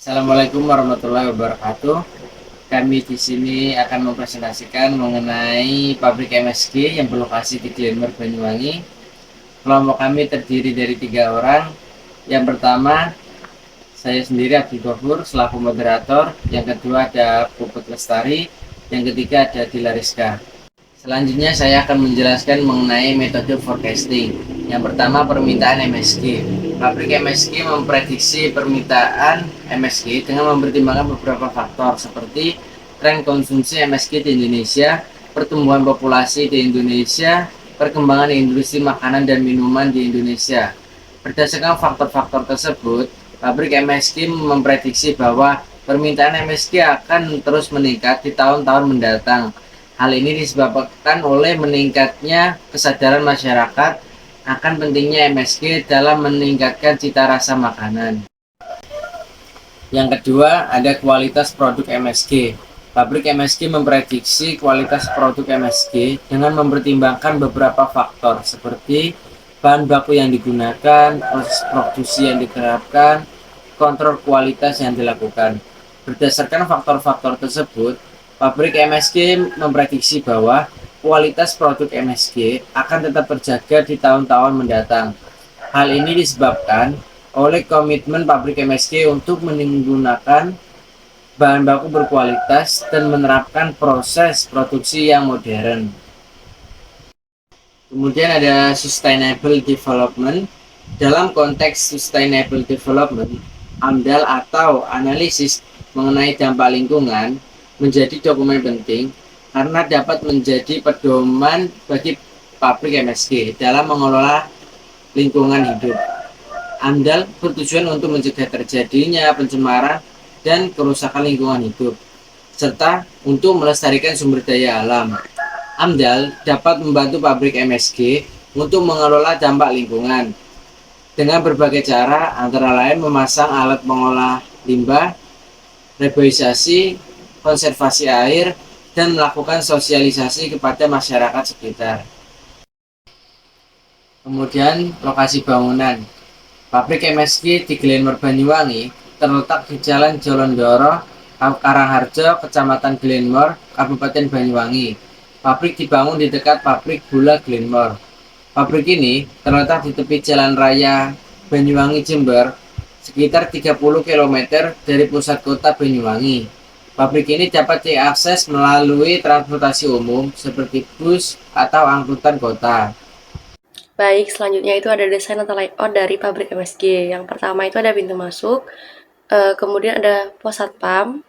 Assalamualaikum warahmatullahi wabarakatuh. Kami di sini akan mempresentasikan mengenai pabrik MSG yang berlokasi di Glenmore, Banyuwangi. Kelompok kami terdiri dari 3 orang. Yang pertama, saya sendiri Abdul Ghafur selaku moderator. Yang kedua ada Puput Lestari. Yang ketiga ada Dila Rizka. Selanjutnya saya akan menjelaskan mengenai metode forecasting. Yang pertama, permintaan MSG. Pabrik MSG memprediksi permintaan MSG dengan mempertimbangkan beberapa faktor seperti tren konsumsi MSG di Indonesia, pertumbuhan populasi di Indonesia, perkembangan industri makanan dan minuman di Indonesia. Berdasarkan faktor-faktor tersebut, pabrik MSG memprediksi bahwa permintaan MSG akan terus meningkat di tahun-tahun mendatang. Hal ini disebabkan oleh meningkatnya kesadaran masyarakat akan pentingnya MSG dalam meningkatkan cita rasa makanan. Yang kedua, ada kualitas produk MSG. Pabrik MSG memprediksi kualitas produk MSG dengan mempertimbangkan beberapa faktor seperti bahan baku yang digunakan, proses produksi yang diterapkan, kontrol kualitas yang dilakukan. Berdasarkan faktor-faktor tersebut, pabrik MSG memprediksi bahwa kualitas produk MSG akan tetap terjaga di tahun-tahun mendatang. Hal ini disebabkan oleh komitmen pabrik MSG untuk menggunakan bahan baku berkualitas dan menerapkan proses produksi yang modern. Kemudian ada sustainable development. Dalam konteks sustainable development, AMDAL atau analisis mengenai dampak lingkungan menjadi dokumen penting karena dapat menjadi pedoman bagi pabrik MSG dalam mengelola lingkungan hidup. AMDAL bertujuan untuk mencegah terjadinya pencemaran dan kerusakan lingkungan hidup, serta untuk melestarikan sumber daya alam. AMDAL dapat membantu pabrik MSG untuk mengelola dampak lingkungan dengan berbagai cara, antara lain memasang alat pengolah limbah, reboisasi, konservasi air, dan melakukan sosialisasi kepada masyarakat sekitar. Kemudian lokasi bangunan. Pabrik MSG di Glenmore, Banyuwangi terletak di Jalan Jolondoro, Karangharjo, Kecamatan Glenmore, Kabupaten Banyuwangi. Pabrik dibangun di dekat pabrik gula Glenmore. Pabrik ini terletak di tepi Jalan Raya Banyuwangi, Jember, sekitar 30 km dari pusat kota Banyuwangi. Pabrik ini dapat diakses melalui transportasi umum seperti bus atau angkutan kota. Baik, selanjutnya itu ada desain atau layout dari pabrik MSG. Yang pertama itu ada pintu masuk, kemudian ada pos satpam,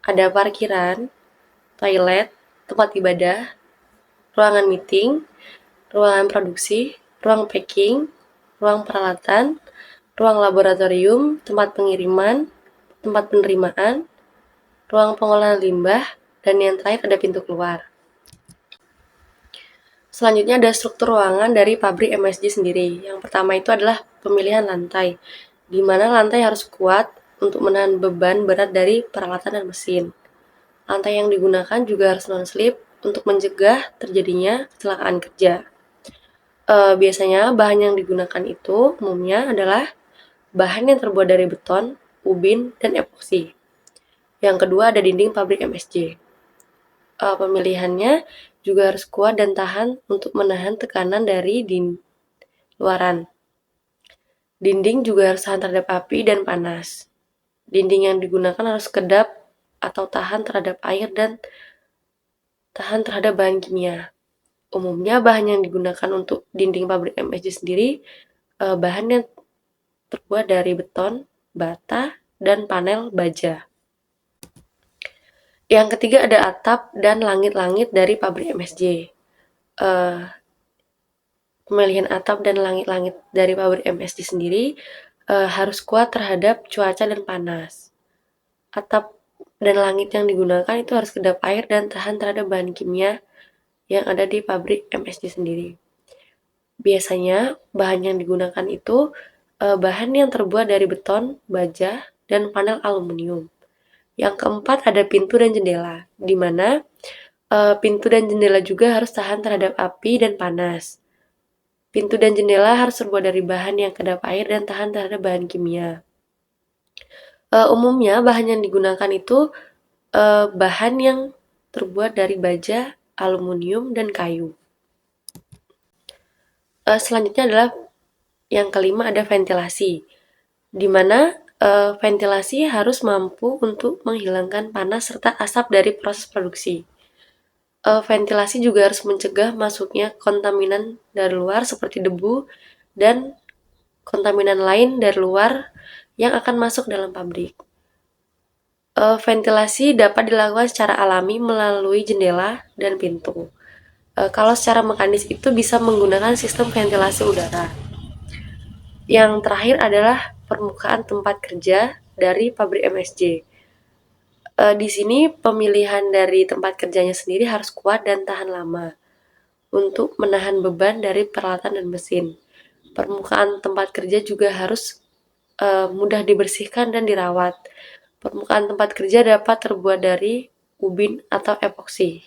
ada parkiran, toilet, tempat ibadah, ruangan meeting, ruangan produksi, ruang packing, ruang peralatan, ruang laboratorium, tempat pengiriman, tempat penerimaan, ruang pengolahan limbah, dan yang terakhir ada pintu keluar. Selanjutnya ada struktur ruangan dari pabrik MSG sendiri. Yang pertama itu adalah pemilihan lantai, di mana lantai harus kuat untuk menahan beban berat dari peralatan dan mesin. Lantai yang digunakan juga harus non-slip untuk mencegah terjadinya kecelakaan kerja. Biasanya bahan yang digunakan itu umumnya adalah bahan yang terbuat dari beton, ubin, dan epoksi. Yang kedua ada dinding pabrik MSG. Pemilihannya juga harus kuat dan tahan untuk menahan tekanan dari luaran. Dinding juga harus tahan terhadap api dan panas. Dinding yang digunakan harus kedap atau tahan terhadap air dan tahan terhadap bahan kimia. Umumnya bahan yang digunakan untuk dinding pabrik MSG sendiri bahan yang terbuat dari beton, bata, dan panel baja. Yang ketiga ada atap dan langit-langit dari pabrik MSG. Pemilihan atap dan langit-langit dari pabrik MSG sendiri harus kuat terhadap cuaca dan panas. Atap dan langit yang digunakan itu harus kedap air dan tahan terhadap bahan kimia yang ada di pabrik MSG sendiri. Biasanya bahan yang digunakan itu bahan yang terbuat dari beton, baja, dan panel aluminium. Yang keempat ada pintu dan jendela, di mana pintu dan jendela juga harus tahan terhadap api dan panas. Pintu dan jendela harus terbuat dari bahan yang kedap air dan tahan terhadap bahan kimia. Umumnya bahan yang digunakan itu bahan yang terbuat dari baja, aluminium, dan kayu. Selanjutnya adalah yang kelima ada ventilasi, di mana ventilasi harus mampu untuk menghilangkan panas serta asap dari proses produksi. Ventilasi juga harus mencegah masuknya kontaminan dari luar seperti debu dan kontaminan lain dari luar yang akan masuk dalam pabrik. Ventilasi dapat dilakukan secara alami melalui jendela dan pintu. Kalau secara mekanis itu bisa menggunakan sistem ventilasi udara. Yang terakhir adalah permukaan tempat kerja dari pabrik MSJ. Di sini pemilihan dari tempat kerjanya sendiri harus kuat dan tahan lama untuk menahan beban dari peralatan dan mesin. Permukaan tempat kerja juga harus mudah dibersihkan dan dirawat. Permukaan tempat kerja dapat terbuat dari ubin atau epoksi.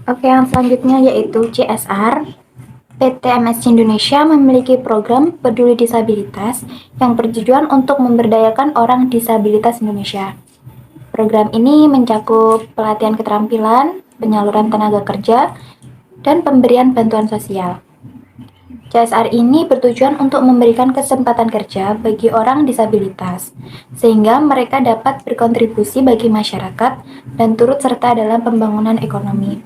Oke, yang selanjutnya yaitu CSR. PT MSC Indonesia memiliki program peduli disabilitas yang bertujuan untuk memberdayakan orang disabilitas Indonesia. Program ini mencakup pelatihan keterampilan, penyaluran tenaga kerja, dan pemberian bantuan sosial. CSR ini bertujuan untuk memberikan kesempatan kerja bagi orang disabilitas, sehingga mereka dapat berkontribusi bagi masyarakat dan turut serta dalam pembangunan ekonomi.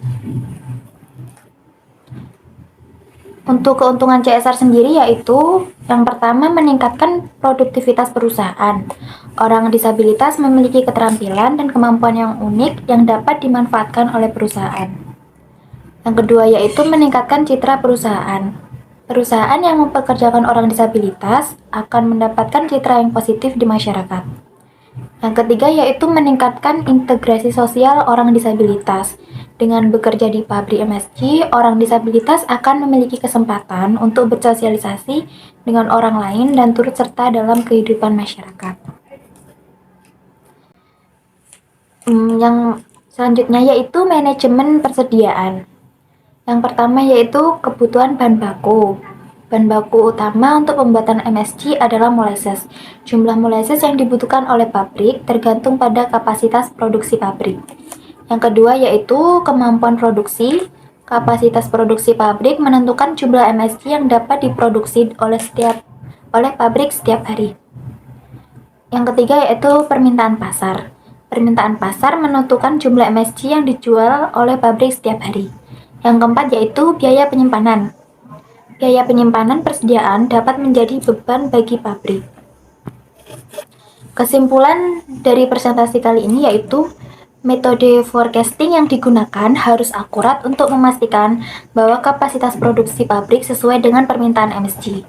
Untuk keuntungan CSR sendiri yaitu yang pertama meningkatkan produktivitas perusahaan. Orang disabilitas memiliki keterampilan dan kemampuan yang unik yang dapat dimanfaatkan oleh perusahaan. Yang kedua yaitu meningkatkan citra perusahaan. Perusahaan yang mempekerjakan orang disabilitas akan mendapatkan citra yang positif di masyarakat. Yang ketiga yaitu meningkatkan integrasi sosial orang disabilitas. Dengan bekerja di pabrik MSG, orang disabilitas akan memiliki kesempatan untuk bersosialisasi dengan orang lain dan turut serta dalam kehidupan masyarakat. Yang selanjutnya yaitu manajemen persediaan. Yang pertama yaitu kebutuhan bahan baku. Bahan baku utama untuk pembuatan MSG adalah molasses. Jumlah molasses yang dibutuhkan oleh pabrik tergantung pada kapasitas produksi pabrik. Yang kedua yaitu kemampuan produksi. Kapasitas produksi pabrik menentukan jumlah MSG yang dapat diproduksi oleh pabrik setiap hari. Yang ketiga yaitu permintaan pasar. Permintaan pasar menentukan jumlah MSG yang dijual oleh pabrik setiap hari. Yang keempat yaitu biaya penyimpanan. Biaya penyimpanan persediaan dapat menjadi beban bagi pabrik. Kesimpulan dari presentasi kali ini yaitu metode forecasting yang digunakan harus akurat untuk memastikan bahwa kapasitas produksi pabrik sesuai dengan permintaan MSG.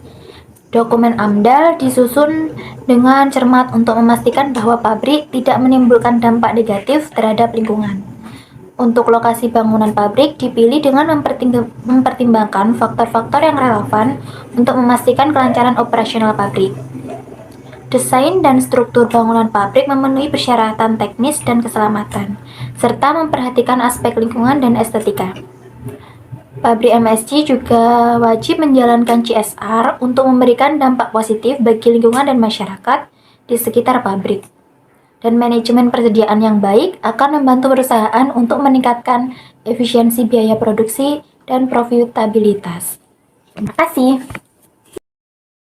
Dokumen AMDAL disusun dengan cermat untuk memastikan bahwa pabrik tidak menimbulkan dampak negatif terhadap lingkungan. Untuk lokasi bangunan pabrik dipilih dengan mempertimbangkan faktor-faktor yang relevan untuk memastikan kelancaran operasional pabrik. Desain dan struktur bangunan pabrik memenuhi persyaratan teknis dan keselamatan, serta memperhatikan aspek lingkungan dan estetika. Pabrik MSG juga wajib menjalankan CSR untuk memberikan dampak positif bagi lingkungan dan masyarakat di sekitar pabrik. Dan manajemen persediaan yang baik akan membantu perusahaan untuk meningkatkan efisiensi biaya produksi dan profitabilitas. Terima kasih.